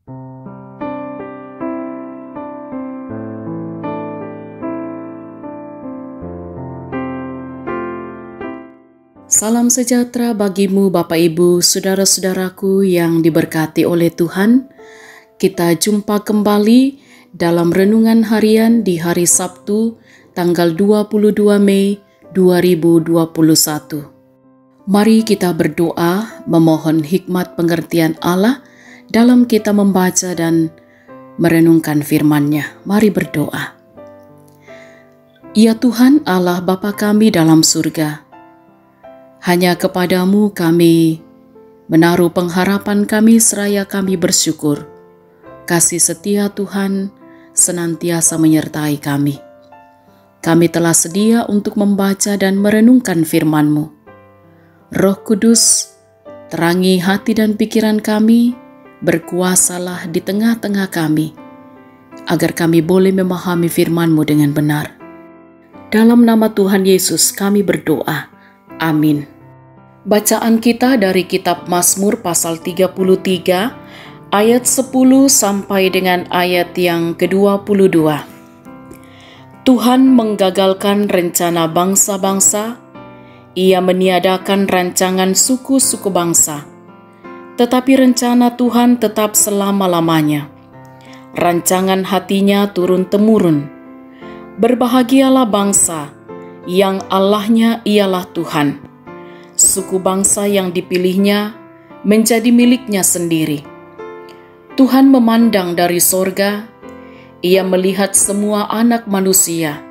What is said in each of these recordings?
Salam sejahtera bagimu Bapak Ibu, saudara-saudaraku yang diberkati oleh Tuhan. Kita jumpa kembali dalam renungan harian di hari Sabtu, tanggal 22 Mei 2021. Mari kita berdoa memohon hikmat pengertian Allah dalam kita membaca dan merenungkan firman-Nya. Mari berdoa. Ya Tuhan Allah Bapa kami dalam surga, hanya kepadamu kami menaruh pengharapan kami seraya kami bersyukur. Kasih setia Tuhan senantiasa menyertai kami. Kami telah sedia untuk membaca dan merenungkan firman-Mu. Roh Kudus, terangi hati dan pikiran kami, berkuasalah di tengah-tengah kami, agar kami boleh memahami firman-Mu dengan benar. Dalam nama Tuhan Yesus kami berdoa. Amin. Bacaan kita dari kitab Mazmur pasal 33 ayat 10 sampai dengan ayat yang ke-22. Tuhan menggagalkan rencana bangsa-bangsa, Ia meniadakan rancangan suku-suku bangsa. Tetapi rencana Tuhan tetap selama-lamanya. Rancangan hatinya turun-temurun. Berbahagialah bangsa yang Allahnya ialah Tuhan. Suku bangsa yang dipilihnya menjadi miliknya sendiri. Tuhan memandang dari sorga, Ia melihat semua anak manusia.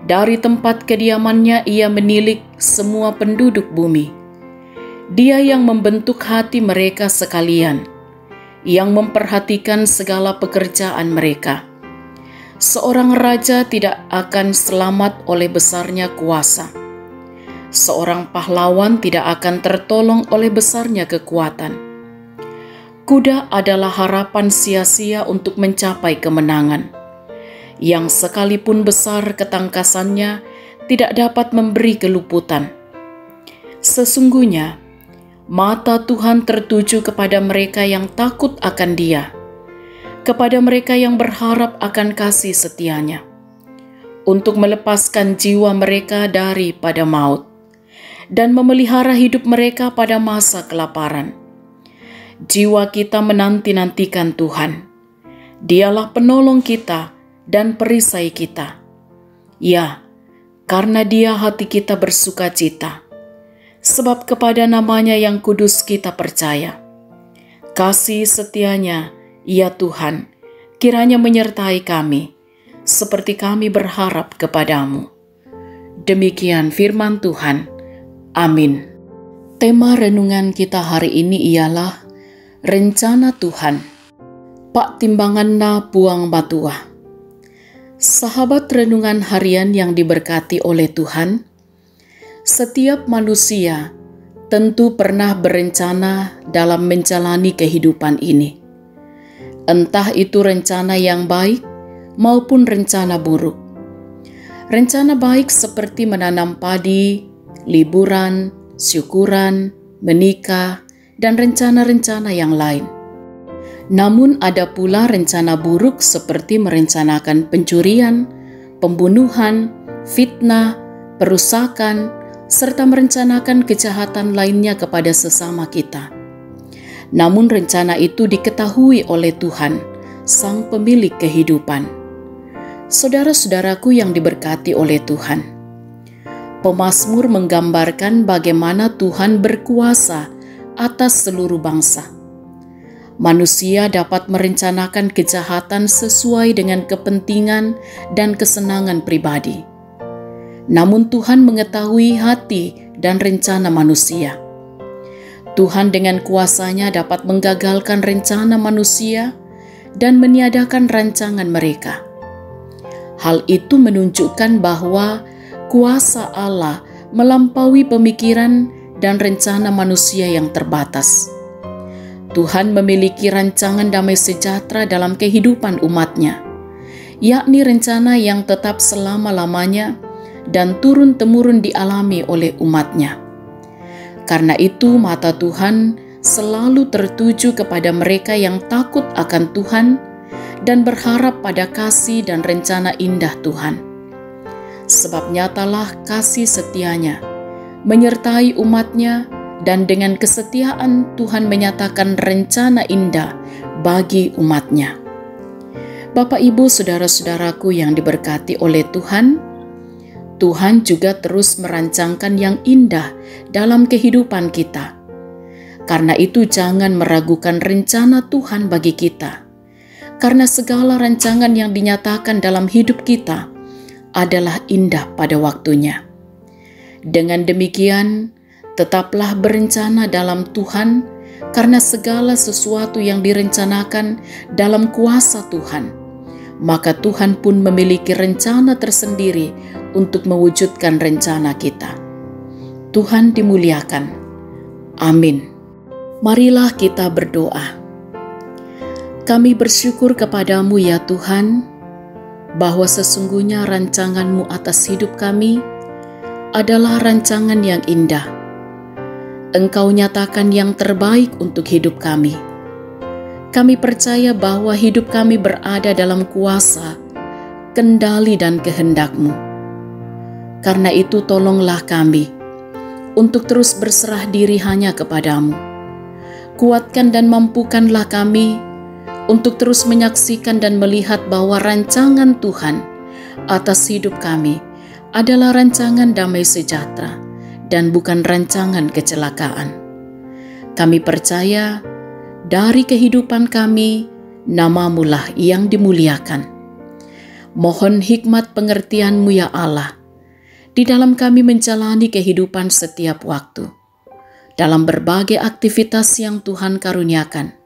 Dari tempat kediamannya Ia menilik semua penduduk bumi. Dia yang membentuk hati mereka sekalian, yang memperhatikan segala pekerjaan mereka. Seorang raja tidak akan selamat oleh besarnya kuasa. Seorang pahlawan tidak akan tertolong oleh besarnya kekuatan. Kuda adalah harapan sia-sia untuk mencapai kemenangan, yang sekalipun besar ketangkasannya tidak dapat memberi keluputan. Sesungguhnya, mata Tuhan tertuju kepada mereka yang takut akan Dia, kepada mereka yang berharap akan kasih setia-Nya, untuk melepaskan jiwa mereka daripada maut, dan memelihara hidup mereka pada masa kelaparan. Jiwa kita menanti-nantikan Tuhan. Dialah penolong kita dan perisai kita. Ya, karena Dia hati kita bersuka cita, sebab kepada namanya yang kudus kita percaya. Kasih setia-Nya, ya Tuhan, kiranya menyertai kami, seperti kami berharap kepadamu. Demikian firman Tuhan. Amin. Tema renungan kita hari ini ialah rencana Tuhan. Pak timbanganna buang batua. Sahabat renungan harian yang diberkati oleh Tuhan, setiap manusia tentu pernah berencana dalam menjalani kehidupan ini. Entah itu rencana yang baik maupun rencana buruk. Rencana baik seperti menanam padi, liburan, syukuran, menikah, dan rencana-rencana yang lain. Namun ada pula rencana buruk seperti merencanakan pencurian, pembunuhan, fitnah, perusakan, serta merencanakan kejahatan lainnya kepada sesama kita. Namun rencana itu diketahui oleh Tuhan, Sang Pemilik kehidupan. Saudara-saudaraku yang diberkati oleh Tuhan, Pemazmur menggambarkan bagaimana Tuhan berkuasa atas seluruh bangsa. Manusia dapat merencanakan kejahatan sesuai dengan kepentingan dan kesenangan pribadi. Namun Tuhan mengetahui hati dan rencana manusia. Tuhan dengan kuasa-Nya dapat menggagalkan rencana manusia dan meniadakan rancangan mereka. Hal itu menunjukkan bahwa kuasa Allah melampaui pemikiran dan rencana manusia yang terbatas. Tuhan memiliki rancangan damai sejahtera dalam kehidupan umat-Nya, yakni rencana yang tetap selama-lamanya dan turun-temurun dialami oleh umat-Nya. Karena itu mata Tuhan selalu tertuju kepada mereka yang takut akan Tuhan dan berharap pada kasih dan rencana indah Tuhan. Sebab nyatalah kasih setianya menyertai umatnya, dan dengan kesetiaan Tuhan menyatakan rencana indah bagi umatnya. Bapak, Ibu, saudara-saudaraku yang diberkati oleh Tuhan, Tuhan juga terus merancangkan yang indah dalam kehidupan kita. Karena itu jangan meragukan rencana Tuhan bagi kita. Karena segala rancangan yang dinyatakan dalam hidup kita adalah indah pada waktunya. Dengan demikian, tetaplah berencana dalam Tuhan, karena segala sesuatu yang direncanakan dalam kuasa Tuhan, maka Tuhan pun memiliki rencana tersendiri untuk mewujudkan rencana kita. Tuhan dimuliakan. Amin. Marilah kita berdoa. Kami bersyukur kepadamu ya Tuhan, bahwa sesungguhnya rancangan-Mu atas hidup kami adalah rancangan yang indah. Engkau nyatakan yang terbaik untuk hidup kami. Kami percaya bahwa hidup kami berada dalam kuasa, kendali dan kehendak-Mu. Karena itu tolonglah kami untuk terus berserah diri hanya kepadamu. Kuatkan dan mampukanlah kami untuk terus menyaksikan dan melihat bahwa rancangan Tuhan atas hidup kami adalah rancangan damai sejahtera dan bukan rancangan kecelakaan. Kami percaya dari kehidupan kami, nama-Mu lah yang dimuliakan. Mohon hikmat pengertian-Mu ya Allah, di dalam kami menjalani kehidupan setiap waktu, dalam berbagai aktivitas yang Tuhan karuniakan,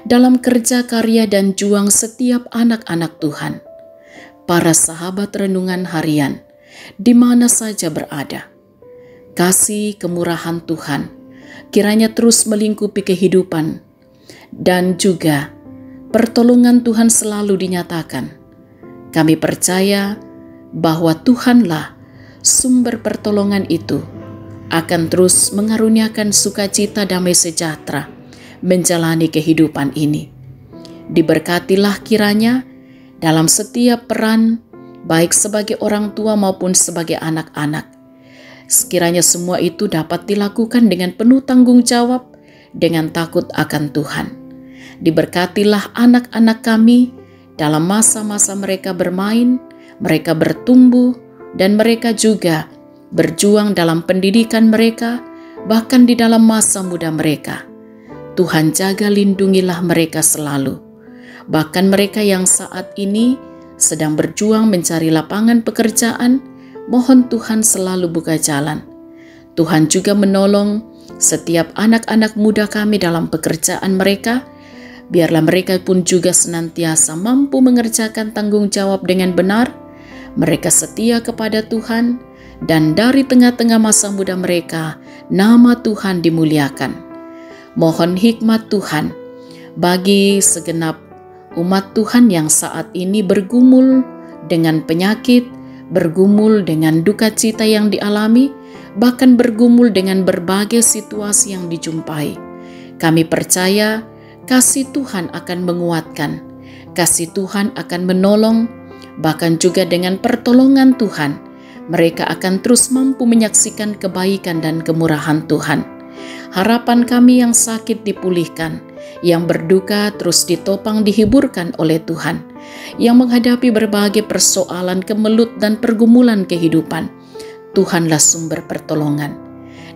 dalam kerja karya dan juang setiap anak-anak Tuhan, para sahabat renungan harian, di mana saja berada. Kasih kemurahan Tuhan kiranya terus melingkupi kehidupan, dan juga pertolongan Tuhan selalu dinyatakan. Kami percaya bahwa Tuhanlah sumber pertolongan itu, akan terus mengaruniakan sukacita damai sejahtera menjalani kehidupan ini. Diberkatilah kiranya dalam setiap peran, baik sebagai orang tua maupun sebagai anak-anak. Sekiranya semua itu dapat dilakukan dengan penuh tanggung jawab, dengan takut akan Tuhan. Diberkatilah anak-anak kami dalam masa-masa mereka bermain, mereka bertumbuh, dan mereka juga berjuang dalam pendidikan mereka, bahkan di dalam masa muda mereka. Tuhan jaga lindungilah mereka selalu. Bahkan mereka yang saat ini sedang berjuang mencari lapangan pekerjaan, mohon Tuhan selalu buka jalan. Tuhan juga menolong setiap anak-anak muda kami dalam pekerjaan mereka. Biarlah mereka pun juga senantiasa mampu mengerjakan tanggung jawab dengan benar. Mereka setia kepada Tuhan, dan dari tengah-tengah masa muda mereka, nama Tuhan dimuliakan. Mohon hikmat Tuhan bagi segenap umat Tuhan yang saat ini bergumul dengan penyakit, bergumul dengan duka cita yang dialami, bahkan bergumul dengan berbagai situasi yang dijumpai. Kami percaya kasih Tuhan akan menguatkan, kasih Tuhan akan menolong, bahkan juga dengan pertolongan Tuhan, mereka akan terus mampu menyaksikan kebaikan dan kemurahan Tuhan. Harapan kami yang sakit dipulihkan, yang berduka terus ditopang dihiburkan oleh Tuhan, yang menghadapi berbagai persoalan kemelut dan pergumulan kehidupan. Tuhanlah sumber pertolongan.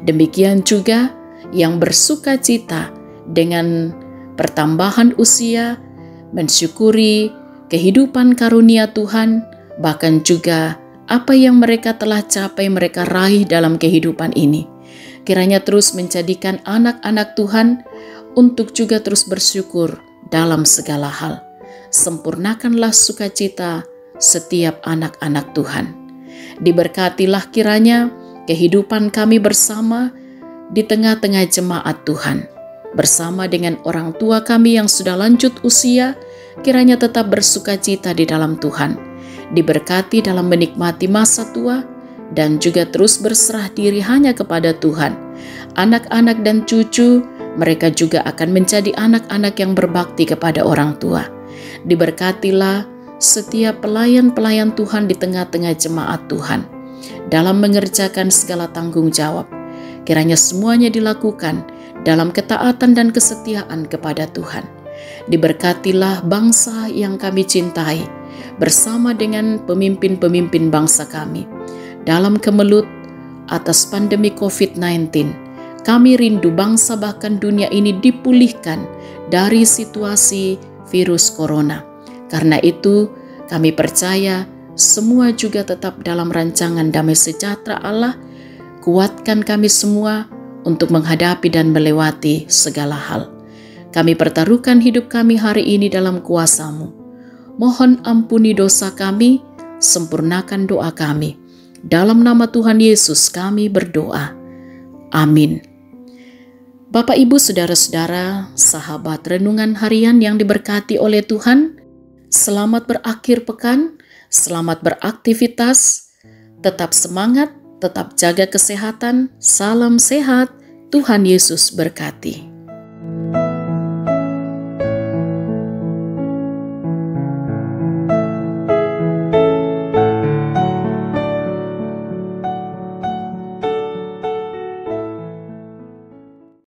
Demikian juga yang bersuka cita dengan pertambahan usia, mensyukuri kehidupan karunia Tuhan, bahkan juga apa yang mereka telah capai, mereka raih dalam kehidupan ini. Kiranya terus menjadikan anak-anak Tuhan untuk juga terus bersyukur dalam segala hal. Sempurnakanlah sukacita setiap anak-anak Tuhan. Diberkatilah kiranya kehidupan kami bersama di tengah-tengah jemaat Tuhan. Bersama dengan orang tua kami yang sudah lanjut usia, kiranya tetap bersukacita di dalam Tuhan. Diberkati dalam menikmati masa tua, dan juga terus berserah diri hanya kepada Tuhan. Anak-anak dan cucu mereka juga akan menjadi anak-anak yang berbakti kepada orang tua. Diberkatilah setiap pelayan-pelayan Tuhan di tengah-tengah jemaat Tuhan dalam mengerjakan segala tanggung jawab. Kiranya semuanya dilakukan dalam ketaatan dan kesetiaan kepada Tuhan. Diberkatilah bangsa yang kami cintai bersama dengan pemimpin-pemimpin bangsa kami dalam kemelut atas pandemi COVID-19. Kami rindu bangsa bahkan dunia ini dipulihkan dari situasi virus corona. Karena itu kami percaya semua juga tetap dalam rancangan damai sejahtera Allah. Kuatkan kami semua untuk menghadapi dan melewati segala hal. Kami pertaruhkan hidup kami hari ini dalam kuasa-Mu. Mohon ampuni dosa kami, sempurnakan doa kami. Dalam nama Tuhan Yesus kami berdoa. Amin. Bapak, Ibu, Saudara-saudara, sahabat renungan harian yang diberkati oleh Tuhan, selamat berakhir pekan, selamat beraktivitas, tetap semangat, tetap jaga kesehatan, salam sehat, Tuhan Yesus berkati.